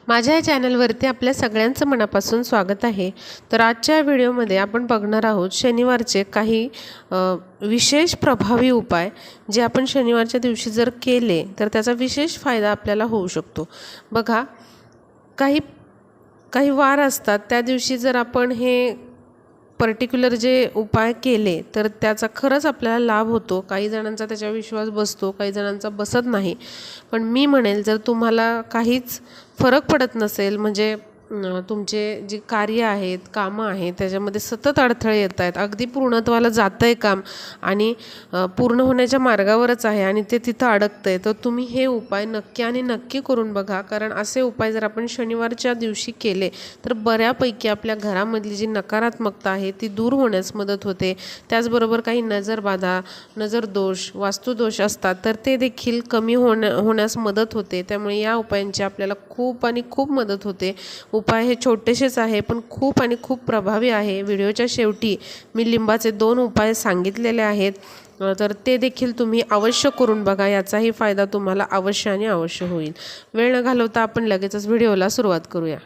माझ्या या चॅनलवरती आपल्या सगळ्यांचं मनापासून स्वागत आहे। तर आजच्या व्हिडिओमध्ये आपण बघणार आहोत शनिवारचे काही विशेष प्रभावी उपाय जे आपण शनिवारच्या दिवशी जर केले तर त्याचा विशेष फायदा आपल्याला होऊ शकतो। बघा, काही वार असतात, त्या दिवशी जर आपण हे पर्टिक्युलर जे उपाय केले तर त्याचा खरंच आपल्याला लाभ होतो। काही जणांचा त्याच्यावर विश्वास बसतो, काही जणांचा बसत नाही। पण मी म्हणेल, जर तुम्हाला काहीच फरक पडत नसेल, म्हणजे तुमचे जे कार्य आहेत, कामं आहेत, त्याच्यामध्ये सतत अडथळे येत आहेत, अगदी पूर्णत्वाला जातं आहे काम आणि पूर्ण होण्याच्या मार्गावरच आहे आणि ते तिथं अडकतं आहे, तर तुम्ही हे उपाय नक्की आणि नक्की करून बघा। कारण असे उपाय जर आपण शनिवारच्या दिवशी केले तर बऱ्यापैकी आपल्या घरामधली जी नकारात्मकता आहे ती दूर होण्यास मदत होते। त्याचबरोबर काही नजरबाधा, नजरदोष, वास्तुदोष असतात तर ते देखील कमी होण्यास मदत होते। त्यामुळे या उपायांची आपल्याला खूप आणि खूप मदत होते। उपाय हे छोटेसेच आहे पण खूप आणि खूप प्रभावी आहे। व्हिडिओच्या शेवटी मी लिंबाचे 2 उपाय सांगितलेले आहेत, तर ते देखील तुम्ही अवश्य करून बघा, याचाही फायदा तुम्हाला अवश्य आणि अवश्य होईल। वेळ न घालवता आपण लगेचच व्हिडिओला सुरुवात करूया।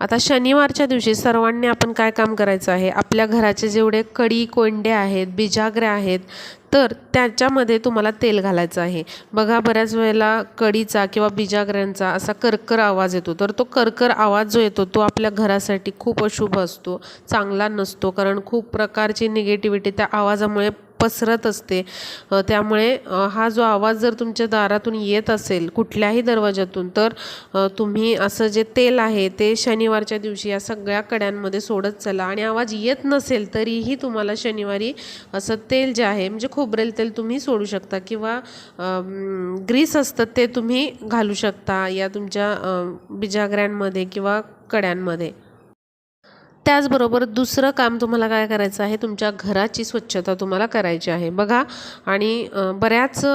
आता शनिवारच्या दिवशी सर्वांनी आपण काय काम करायचं आहे, आपल्या घराचे जेवढे कडी कोंडे आहेत, बिजागऱ्या आहेत, तर त्याच्यामध्ये तुम्हाला तेल घालायचं आहे। बघा, बऱ्याच वेळेला कडीचा किंवा बिजागऱ्यांचा असा करकर आवाज येतो, तर तो करकर आवाज जो येतो तो आपल्या घरासाठी खूप अशुभ असतो, चांगला नसतो। कारण खूप प्रकारची निगेटिव्हिटी त्या आवाजामुळे पसरत असते। त्यामुळे हा जो आवाज जर तुमच्या दारातून येत असेल कुठल्याही दरवाजातून, तर तुम्ही असं जे तेल आहे ते शनिवारच्या दिवशी या सगळ्या कड्यांमध्ये सोडत चला। आणि आवाज येत नसेल तरीही तुम्हाला शनिवारी असं तेल जे आहे, म्हणजे खोबरेल तेल तुम्ही सोडू शकता किंवा ग्रीस असतं ते तुम्ही घालू शकता या तुमच्या बिजागऱ्यांमध्ये किंवा कड्यांमध्ये। त्याचबरोबर दुसरं काम तुम्हाला काय करायचं आहे, तुमच्या घराची स्वच्छता तुम्हाला करायची आहे। बघा, आणि बऱ्याच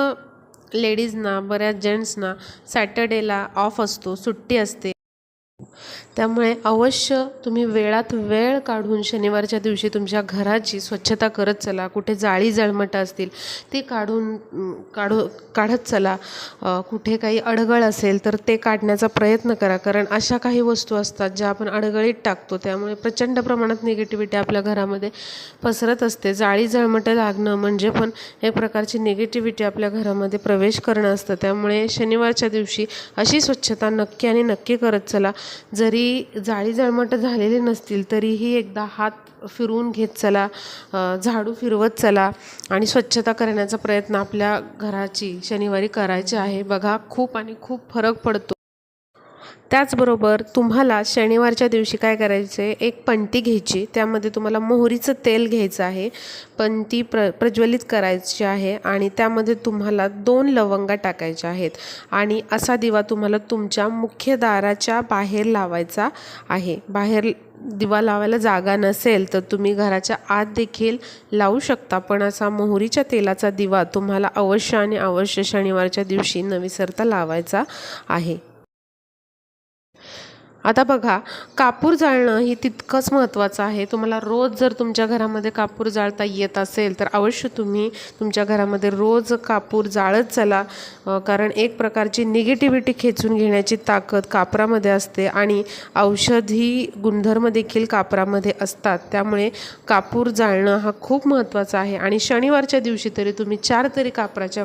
लेडीजना, बऱ्याच जेंट्सना सॅटर्डेला ऑफ असतो, सुट्टी असते। त्यामुळे अवश्य तुम्ही वेळात वेळ काढून शनिवारच्या दिवशी तुमच्या घराची स्वच्छता करत चला। कुठे जाळी जळमटं असतील ते काढत चला। कुठे काही अडगळ असेल तर ते काढण्याचा प्रयत्न करा, कारण अशा काही वस्तू असतात ज्या आपण अडगळीत टाकतो, त्यामुळे प्रचंड प्रमाणात निगेटिव्हिटी आपल्या घरामध्ये पसरत असते। जाळी जळमटं लागणं म्हणजे पण एक प्रकारची निगेटिव्हिटी आपल्या घरामध्ये प्रवेश करणं असतं। त्यामुळे शनिवारच्या दिवशी अशी स्वच्छता नक्की आणि नक्की करत चला। जरी जाळी जळमटं झालेली नसतील तरीही एकदा हात फिरवून घेत चला, झाडू फिरवत चला आणि स्वच्छता करण्याचा प्रयत्न आपल्या घराची शनिवारी करायचे आहे। बघा, खूप आणि खूप फरक पडतो। त्याचबरोबर तुम्हाला शनिवारच्या दिवशी काय करायचं आहे, एक पणती घ्यायची, त्यामध्ये तुम्हाला मोहरीचं तेल घ्यायचं आहे, पणती प्रज्वलित करायची आहे आणि त्यामध्ये तुम्हाला 2 लवंगा टाकायच्या आहेत आणि असा दिवा तुम्हाला तुमच्या मुख्य दाराच्या बाहेर लावायचा आहे। बाहेर दिवा लावायला जागा नसेल तर तुम्ही घराच्या आत देखील लावू शकता, पण असा मोहरीच्या तेलाचा दिवा तुम्हाला अवश्य आणि अवश्य शनिवारच्या दिवशी न विसरता लावायचा आहे। आता बघा, कापूर जाळणं ही तितकंच महत्त्वाचं आहे। तुम्हाला रोज जर तुमच्या घरामध्ये कापूर जाळता येत असेल तर अवश्य तुम्ही तुमच्या घरामध्ये रोज कापूर जाळत चला, कारण एक प्रकारची निगेटिव्हिटी खेचून घेण्याची ताकद कापरामध्ये असते आणि औषधी गुणधर्म देखील कापरामध्ये असतात। त्यामुळे कापूर जाळणं हा खूप महत्त्वाचा आहे आणि शनिवारच्या दिवशी तरी तुम्ही 4 तरी कापराच्या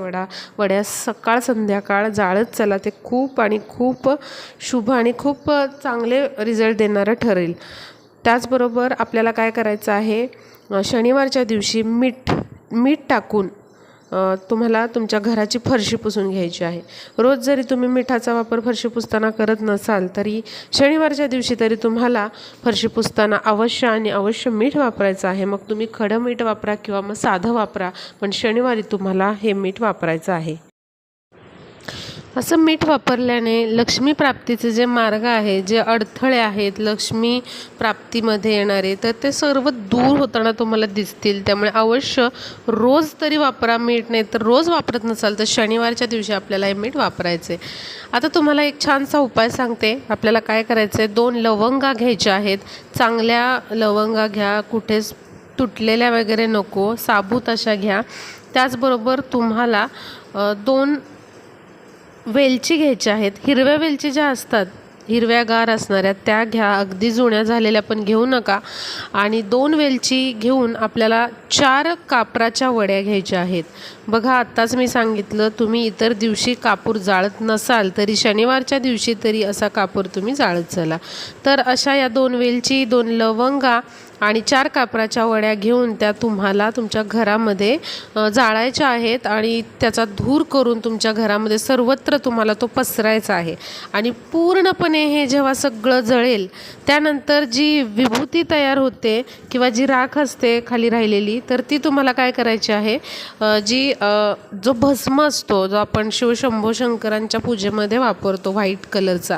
वड्या सकाळ संध्याकाळ जाळत चला। ते खूप आणि खूप शुभ आणि खूप चांगले रिझल्ट देणारं ठरेल। त्याचबरोबर आपल्याला काय करायचं आहे, शनिवारच्या दिवशी मीठ टाकून तुम्हाला तुमच्या घराची फरशी पुसून घ्यायची आहे। रोज जरी तुम्ही मिठाचा वापर फरशी पुसताना करत नसाल तरी शनिवारच्या दिवशी तरी तुम्हाला फरशी पुसताना अवश्य आणि अवश्य मीठ वापरायचं आहे। मग तुम्ही खडं मीठ वापरा किंवा मग साधं वापरा, पण शनिवारी तुम्हाला हे मीठ वापरायचं आहे। असं मीठ वापरल्याने लक्ष्मी प्राप्तीचे जे मार्ग आहे, जे अडथळे आहेत लक्ष्मी प्राप्तीमध्ये येणारे, तर ते सर्व दूर होताना तुम्हाला दिसतील। त्यामुळे अवश्य रोज तरी वापरा मीठ, नाही तर रोज वापरत नसाल तर शनिवारच्या दिवशी आपल्याला हे मीठ वापरायचे। आता तुम्हाला एक छानसा उपाय सांगते। आपल्याला काय करायचं आहे, 2 लवंगा घ्यायच्या आहेत, चांगल्या लवंगा घ्या, कुठेच तुटलेल्या वगैरे नको, साबूत अशा घ्या। त्याचबरोबर तुम्हाला 2 वेलची घ्यायच्या आहेत. हिरव्या वेलची ज्या असतात हिरव्यागार असणाऱ्या त्या घ्या, अगदी जुन्या झालेल्या पण घेऊ नका. आणि 2 वेलची घेऊन आपल्याला 4 कापराच्या वड्या घ्यायच्या आहेत. बघा आत्ताच मी सांगितलं, तुम्ही इतर दिवशी कापूर जाळत नसाल तरी शनिवारच्या दिवशी तरी असा कापूर तुम्ही जाळत चला. तर अशा या 2 वेलची, 2 लवंगा आणि 4 कापराच्या वड्या घेऊन त्या तुम्हाला तुमच्या घरामध्ये जाळायच्या आहेत आणि त्याचा धूर करून तुमच्या घरामध्ये सर्वत्र तुम्हाला तो पसरायचा आहे. आणि पूर्णपणे हे जेव्हा सगळं जळेल त्यानंतर जी विभूती तयार होते किंवा जी राख असते खाली राहिलेली, तर ती तुम्हाला काय करायची आहे, जो भस्म असतो जो आपण शिवशंभो शंकरांच्या पूजेमध्ये वापरतो व्हाईट कलरचा,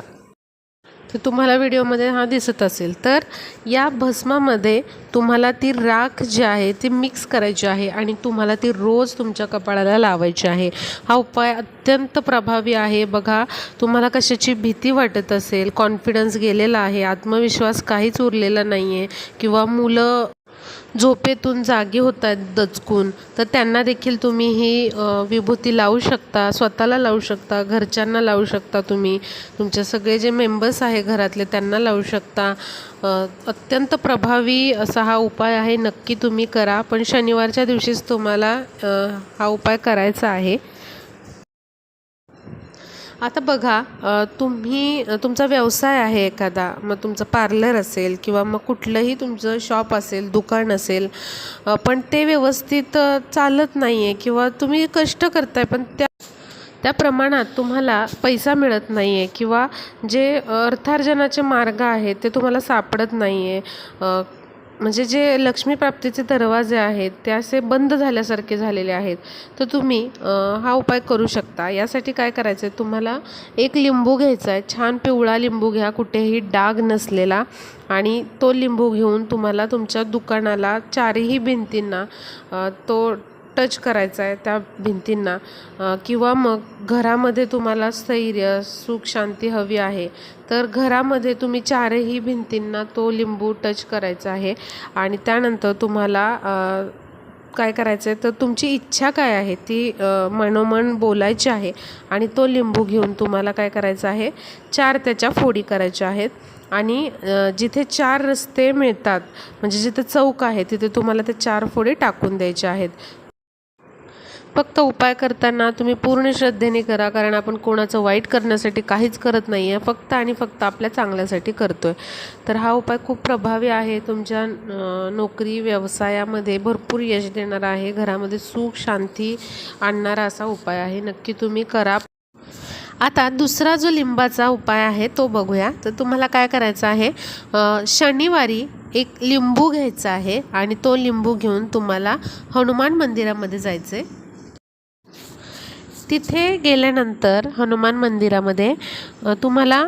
तर तुम्हाला व्हिडिओमध्ये हा दिसत असेल, तर या भस्मामध्ये तुम्हाला ती राख जी आहे ती मिक्स करायची आहे आणि तुम्हाला ती रोज तुमच्या कपाळाला लावायची आहे. हा उपाय अत्यंत प्रभावी आहे. बघा तुम्हाला कशाची भीती वाटत असेल, कॉन्फिडन्स गेलेला आहे, आत्मविश्वास काहीच उरलेला नाही आहे किंवा मुलं झोपेतून जागी होत आहेत दचकून, तर त्यांना देखील तुम्ही ही विभूती लावू शकता, स्वतःला लावू शकता, घरच्यांना लावू शकता, तुम्ही तुमचे सगळे जे मेंबर्स आहे घरातले त्यांना लावू शकता. अत्यंत प्रभावी असा हा उपाय आहे. नक्की तुम्ही करा, पण शनिवारच्या दिवशीच तुम्हाला हा उपाय करायचा आहे. आता बघा तुम्ही तुमचा व्यवसाय आहे एखादा, मग तुमचं पार्लर असेल किंवा मग कुठलंही तुमचं शॉप असेल, दुकान असेल, पण ते व्यवस्थित चालत नाही आहे किंवा तुम्ही कष्ट करताय पण त्या प्रमाणात तुम्हाला पैसा मिळत नाही आहे किंवा जे अर्थार्जनाचे मार्ग आहेत ते तुम्हाला सापडत नाही आहे, म्हणजे जे लक्ष्मी प्राप्तीचे दरवाजे आहेत ते असे बंद झाल्यासारखे झालेले आहेत, तर तुम्ही हा उपाय करू शकता. यासाठी काय करायचं आहे, तुम्हाला एक लिंबू घ्यायचा आहे. छान पिवळा लिंबू घ्या, कुठेही डाग नसलेला. आणि तो लिंबू घेऊन तुम्हाला तुमच्या दुकानाला 4ही भिंतींना तो टच करायचा आहे, त्या भिंतींना. किंवा मग घरामध्ये तुम्हाला स्थैर्य, सुख, शांती हवी आहे तर घरामध्ये तुम्ही 4ही भिंतींना तो लिंबू टच करायचा आहे. आणि त्यानंतर तुम्हाला काय करायचं आहे, तर तुमची इच्छा काय आहे ती मनोमन बोलायची आहे. आणि तो लिंबू घेऊन तुम्हाला काय करायचं आहे, 4 त्याच्या फोडी करायच्या आहेत. आणि जिथे 4 रस्ते मिळतात, म्हणजे जिथे चौक आहे तिथे तुम्हाला ते 4 फोडी टाकून द्यायच्या आहेत. फक्त उपाय करताना तुम्ही पूर्ण श्रद्धेने करा, कारण आपण कोणाचं वाईट करण्यासाठी काहीच करत नाही आहे, फक्त आणि फक्त आपल्या चांगल्यासाठी करतो आहे. तर हा उपाय खूप प्रभावी आहे. तुमच्या नोकरी व्यवसायामध्ये भरपूर यश देणारा आहे, घरामध्ये सुख शांती आणणारा असा उपाय आहे. नक्की तुम्ही करा. आता दुसरा जो लिंबाचा उपाय आहे तो बघूया. तर तुम्हाला काय करायचं आहे, शनिवारी एक लिंबू घ्यायचा आहे आणि तो लिंबू घेऊन तुम्हाला हनुमान मंदिरामध्ये जायचं आहे. तिथे गेल्यानंतर हनुमान मंदिरामध्ये तुम्हाला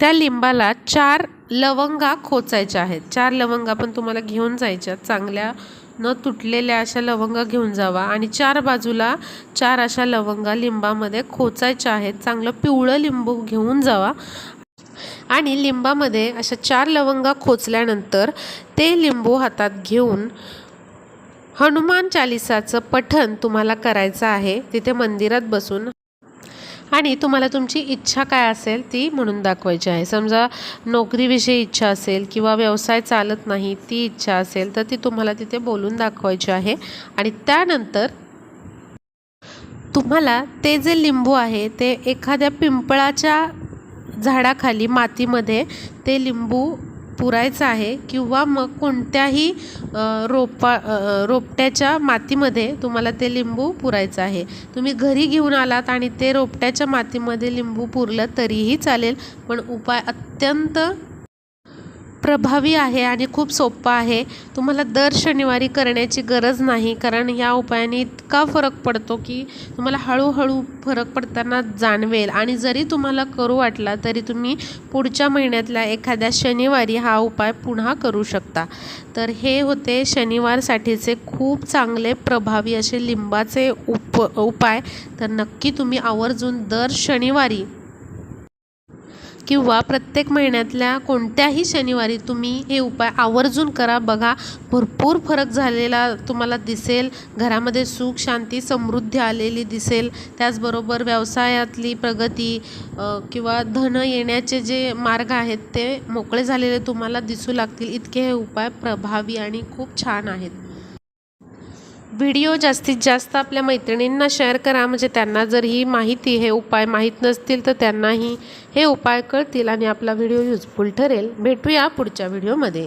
त्या लिंबाला 4 लवंगा खोचायच्या आहेत. 4 लवंगा पण तुम्हाला घेऊन जायच्या, चांगल्या न तुटलेल्या अशा लवंगा घेऊन जावा. आणि 4 बाजूला 4 अशा लवंगा लिंबामध्ये खोचायच्या आहेत. चांगलं पिवळं लिंबू घेऊन जावा. आणि लिंबामध्ये अशा 4 लवंगा खोचल्यानंतर ते लिंबू हातात घेऊन हनुमान चालिसाचं पठण तुम्हाला करायचं आहे तिथे मंदिरात बसून. आणि तुम्हाला तुमची इच्छा काय असेल ती म्हणून दाखवायची आहे. समजा नोकरीविषयी इच्छा असेल किंवा व्यवसाय चालत नाही ती इच्छा असेल तर ती तुम्हाला तिथे बोलून दाखवायची आहे. आणि त्यानंतर तुम्हाला ते जे लिंबू आहे ते एखाद्या पिंपळाच्या झाडाखाली मातीमध्ये ते लिंबू पुरायचं आहे किंवा मग कोणत्याही रोपट्याच्या मातीमध्ये तुम्हाला ते लिंबू पुरायचं आहे. तुम्ही घरी घेऊन आलात आणि ते रोपट्याच्या मातीमध्ये लिंबू पुरलं तरीही चालेल, पण उपाय अत्यंत प्रभावी आहे आणि खूप सोपा आहे. तुम्हाला दर शनिवारी करण्याची गरज नाही, कारण ह्या उपायाने इतका फरक पडतो की तुम्हाला हळूहळू फरक पडताना जाणवेल. आणि जरी तुम्हाला करू वाटला तरी तुम्ही पुढच्या महिन्यातल्या एखाद्या शनिवारी हा उपाय पुन्हा करू शकता. तर हे होते शनिवारसाठीचे खूप चांगले प्रभावी असे लिंबाचे उपाय. तर नक्की तुम्ही आवर्जून दर शनिवारी किंवा प्रत्येक महिन्यातल्या कोणत्याही शनिवारी तुम्ही हे उपाय आवर्जून करा. बघा भरपूर फरक झालेला तुम्हाला दिसेल. घरामध्ये सुख, शांती, समृद्धी आलेली दिसेल. त्याचबरोबर व्यवसायातली प्रगती किंवा धन येण्याचे जे मार्ग आहेत ते मोकळे झालेले तुम्हाला दिसू लागतील. इतके हे उपाय प्रभावी आणि खूप छान आहेत. व्हिडिओ जास्तीत जास्त आपल्या मैत्रिणींना शेअर करा, म्हणजे त्यांना जर ही माहिती, हे उपाय माहीत नसतील तर त्यांनाही हे उपाय कळतील आणि आपला व्हिडिओ युजफुल ठरेल. भेटूया पुढच्या व्हिडिओमध्ये.